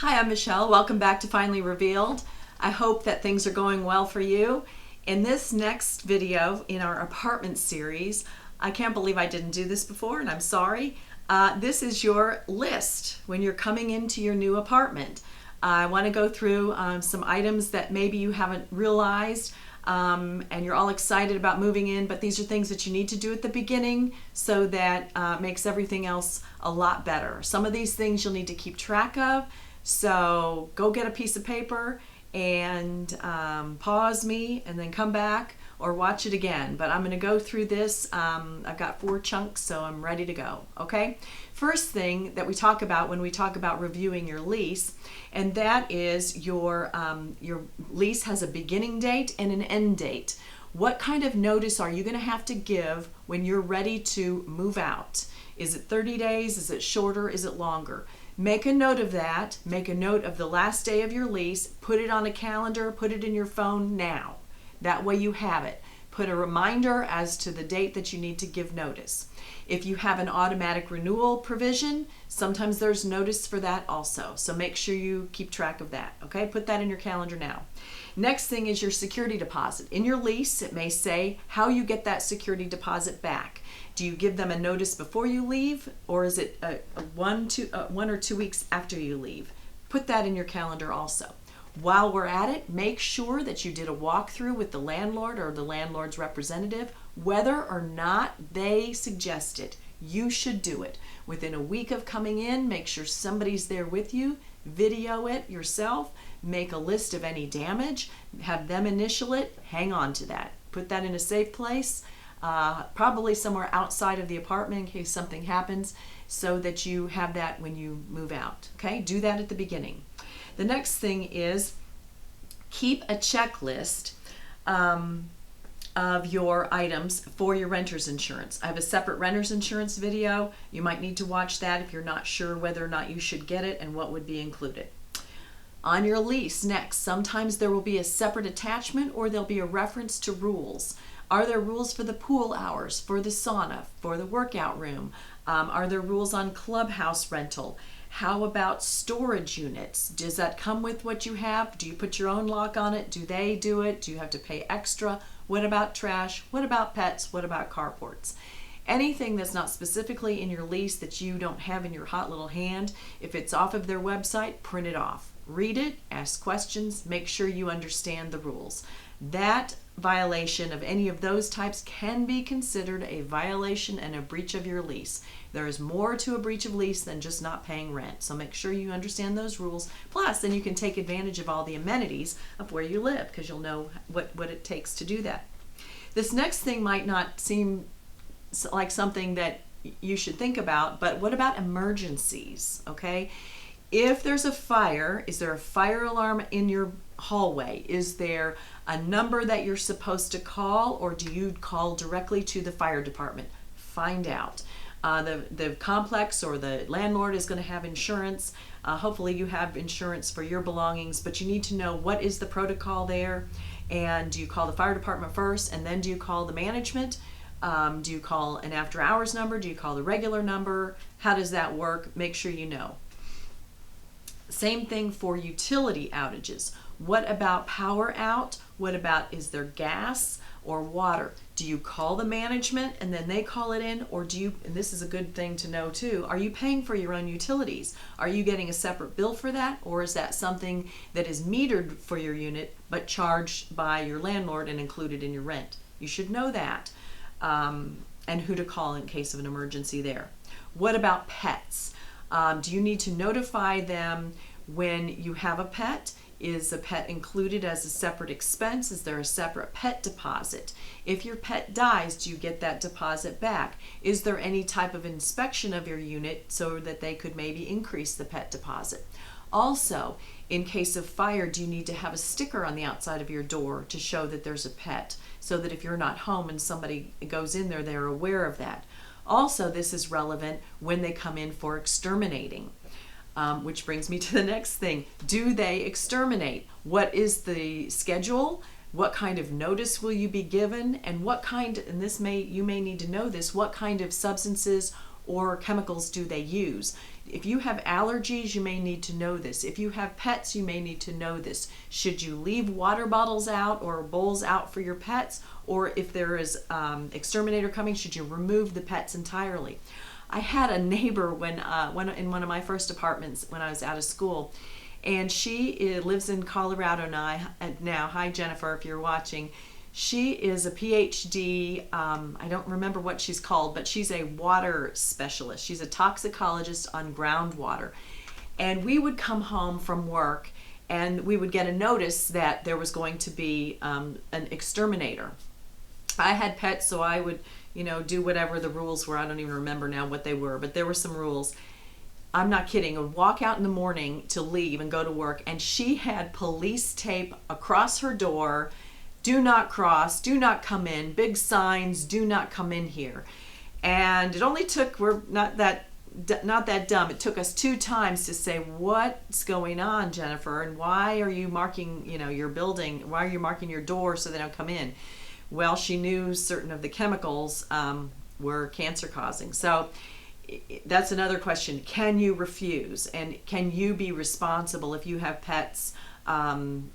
Hi, I'm Michelle. Welcome back to Finally Revealed. I hope that things are going well for you. In this next video in our apartment series, I can't believe I didn't do this before, and I'm sorry. This is your list when you're coming into your new apartment. I want to go through some items that maybe you haven't realized and you're all excited about moving in, but these are things that you need to do at the beginning so that makes everything else a lot better. Some of these things you'll need to keep track of. So go get a piece of paper and pause me and then come back or watch it again. But I'm going to go through this. I've got 4 chunks, so I'm ready to go. Okay. First thing that we talk about when we talk about reviewing your lease, and that is your lease has a beginning date and an end date. What kind of notice are you going to have to give when you're ready to move out? Is it 30 days? Is it shorter? Is it longer? Make a note of that. Make a note of the last day of your lease. Put it on a calendar. Put it in your phone now. That way you have it. Put a reminder as to the date that you need to give notice. If you have an automatic renewal provision, sometimes there's notice for that also. So make sure you keep track of that. Okay, put that in your calendar now. Next thing is your security deposit. In your lease, it may say how you get that security deposit back. Do you give them a notice before you leave, or is it 1 or 2 weeks after you leave? Put that in your calendar also. While we're at it, make sure that you did a walkthrough with the landlord or the landlord's representative. Whether or not they suggest it, you should do it. Within a week of coming in, make sure somebody's there with you. Video it yourself. Make a list of any damage. Have them initial it. Hang on to that. Put that in a safe place. Probably somewhere outside of the apartment in case something happens, so that you have that when you move out. Okay, do that at the beginning. The next thing is keep a checklist of your items for your renter's insurance. I have a separate renter's insurance video. You might need to watch that if you're not sure whether or not you should get it and what would be included. On your lease, next, sometimes there will be a separate attachment or there'll be a reference to rules. Are there rules for the pool hours, for the sauna, for the workout room? Are there rules on clubhouse rental? How about storage units? Does that come with what you have? Do you put your own lock on it? Do they do it? Do you have to pay extra? What about trash? What about pets? What about carports? Anything that's not specifically in your lease that you don't have in your hot little hand, if it's off of their website, print it off. Read it, ask questions, make sure you understand the rules. That violation of any of those types can be considered a violation and a breach of your lease. There is more to a breach of lease than just not paying rent. So make sure you understand those rules. Plus, then you can take advantage of all the amenities of where you live because you'll know what it takes to do that. This next thing might not seem like something that you should think about, but what about emergencies? Okay. If there's a fire, is there a fire alarm in your hallway? Is there a number that you're supposed to call, or do you call directly to the fire department? Find out. The complex or the landlord is going to have insurance. Hopefully you have insurance for your belongings, but you need to know what is the protocol there, and do you call the fire department first and then do you call the management? Do you call an after hours number? Do you call the regular number? How does that work? Make sure you know. Same thing for utility outages. What about power out? What about, is there gas or water? Do you call the management and then they call it in, or do you, and this is a good thing to know too, are you paying for your own utilities? Are you getting a separate bill for that, or is that something that is metered for your unit but charged by your landlord and included in your rent? You should know that, and who to call in case of an emergency there. What about pets? Do you need to notify them when you have a pet? Is a pet included as a separate expense? Is there a separate pet deposit? If your pet dies, do you get that deposit back? Is there any type of inspection of your unit so that they could maybe increase the pet deposit? Also, in case of fire, do you need to have a sticker on the outside of your door to show that there's a pet, so that if you're not home and somebody goes in there, they're aware of that? Also, this is relevant when they come in for exterminating. Which brings me to the next thing. Do they exterminate? What is the schedule? What kind of notice will you be given? And what kind, and you may need to know this, what kind of substances or chemicals do they use? If you have allergies, you may need to know this. If you have pets, you may need to know this. Should you leave water bottles out or bowls out for your pets? Or if there is exterminator coming, should you remove the pets entirely? I had a neighbor when in one of my first apartments when I was out of school, and she lives in Colorado now. Hi, Jennifer, if you're watching. She is a PhD, I don't remember what she's called, but she's a water specialist. She's a toxicologist on groundwater. And we would come home from work and we would get a notice that there was going to be an exterminator. I had pets, so I would, do whatever the rules were. I don't even remember now what they were, but there were some rules. I'm not kidding. I would walk out in the morning to leave and go to work, and she had police tape across her door. Do not cross, do not come in, big signs, do not come in here. And it only took, we're not that dumb, it took us 2 times to say, what's going on, Jennifer, and why are you marking, your building, why are you marking your door so they don't come in? Well, she knew certain of the chemicals were cancer causing. So that's another question. Can you refuse? And can you be responsible if you have pets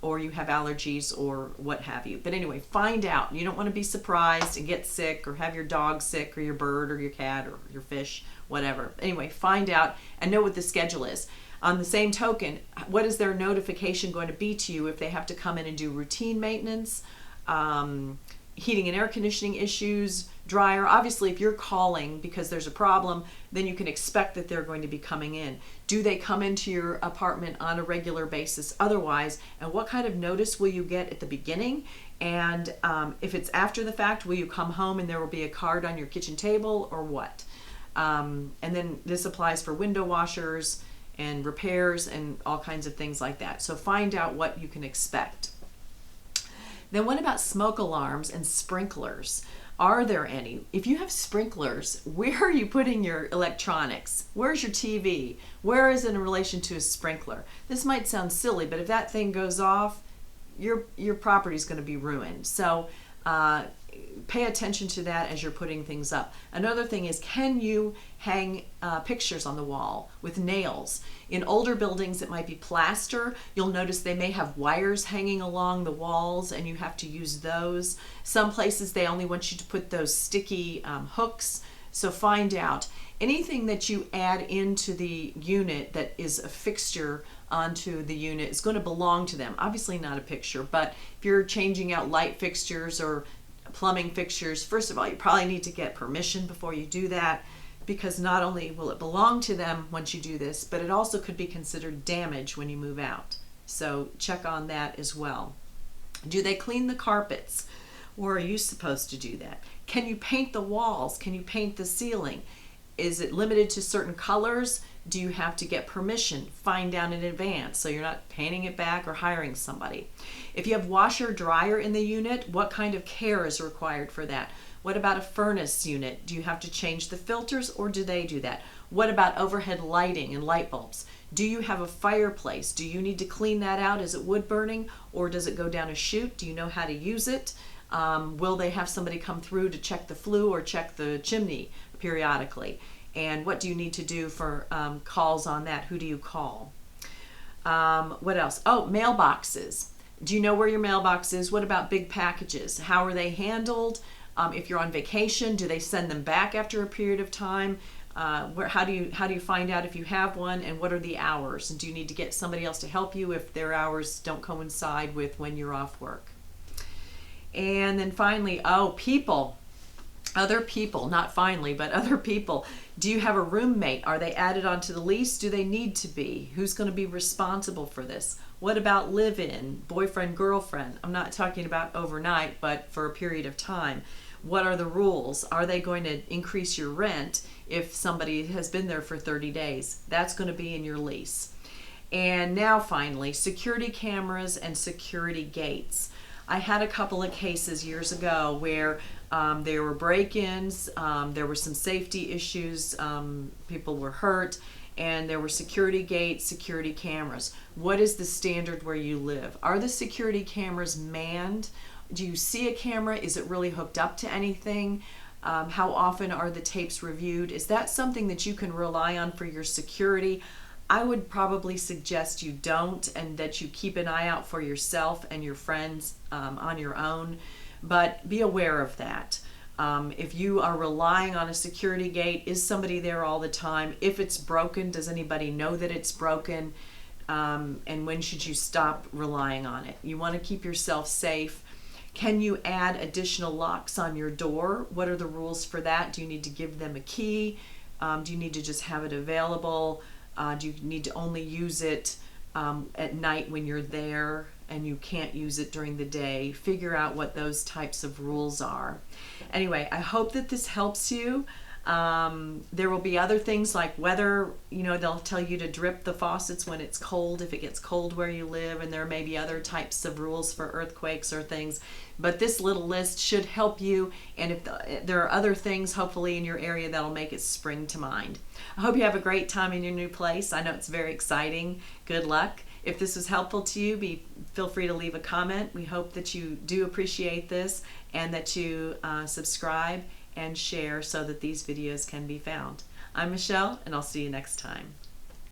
or you have allergies or what have you? But anyway, find out. You don't want to be surprised and get sick or have your dog sick or your bird or your cat or your fish, whatever. Anyway, find out and know what the schedule is. On the same token, what is their notification going to be to you if they have to come in and do routine maintenance, heating and air conditioning issues, dryer? Obviously, if you're calling because there's a problem, then you can expect that they're going to be coming in. Do they come into your apartment on a regular basis otherwise? And what kind of notice will you get at the beginning? And if it's after the fact, will you come home and there will be a card on your kitchen table or what? And then this applies for window washers and repairs and all kinds of things like that. So find out what you can expect. Then what about smoke alarms and sprinklers? Are there any? If you have sprinklers, where are you putting your electronics? Where's your TV? Where is it in relation to a sprinkler? This might sound silly, but if that thing goes off, your property is going to be ruined. So pay attention to that as you're putting things up. Another thing is, can you hang pictures on the wall with nails? In older buildings, it might be plaster. You'll notice they may have wires hanging along the walls and you have to use those. Some places, they only want you to put those sticky hooks. So find out. Anything that you add into the unit that is a fixture onto the unit is going to belong to them. Obviously not a picture, but if you're changing out light fixtures or plumbing fixtures, first of all, you probably need to get permission before you do that, because not only will it belong to them once you do this, but it also could be considered damage when you move out. So check on that as well. Do they clean the carpets? Or are you supposed to do that? Can you paint the walls? Can you paint the ceiling? Is it limited to certain colors? Do you have to get permission? Find out in advance so you're not painting it back or hiring somebody. If you have washer dryer in the unit, what kind of care is required for that? What about a furnace unit? Do you have to change the filters or do they do that? What about overhead lighting and light bulbs? Do you have a fireplace? Do you need to clean that out? Is it wood burning or does it go down a chute? Do you know how to use it? Will they have somebody come through to check the flue or check the chimney periodically? And what do you need to do for calls on that? Who do you call? What else? Oh, mailboxes. Do you know where your mailbox is? What about big packages? How are they handled? If you're on vacation, do they send them back after a period of time? How do you find out if you have one, and what are the hours? And do you need to get somebody else to help you if their hours don't coincide with when you're off work? And then finally, people. Other people, not finally, but other people. Do you have a roommate? Are they added onto the lease? Do they need to be? Who's going to be responsible for this? What about live-in, boyfriend, girlfriend? I'm not talking about overnight, but for a period of time. What are the rules? Are they going to increase your rent if somebody has been there for 30 days? That's going to be in your lease. And now finally, security cameras and security gates. I had a couple of cases years ago where there were break-ins, there were some safety issues, people were hurt, and there were security gates, security cameras. What is the standard where you live? Are the security cameras manned? Do you see a camera? Is it really hooked up to anything? How often are the tapes reviewed? Is that something that you can rely on for your security? I would probably suggest you don't, and that you keep an eye out for yourself and your friends on your own, but be aware of that. If you are relying on a security gate, is somebody there all the time? If it's broken, does anybody know that it's broken? And when should you stop relying on it? You want to keep yourself safe. Can you add additional locks on your door? What are the rules for that? Do you need to give them a key? Do you need to just have it available? Do you need to only use it at night when you're there and you can't use it during the day? Figure out what those types of rules are. Anyway, I hope that this helps you. There will be other things like weather. They'll tell you to drip the faucets when it's cold, if it gets cold where you live, and there may be other types of rules for earthquakes or things. But this little list should help you, and if there are other things hopefully in your area that'll make it spring to mind. I hope you have a great time in your new place. I know it's very exciting. Good luck. If this was helpful to you, feel free to leave a comment. We hope that you do appreciate this and that you subscribe and share so that these videos can be found. I'm Michelle, and I'll see you next time.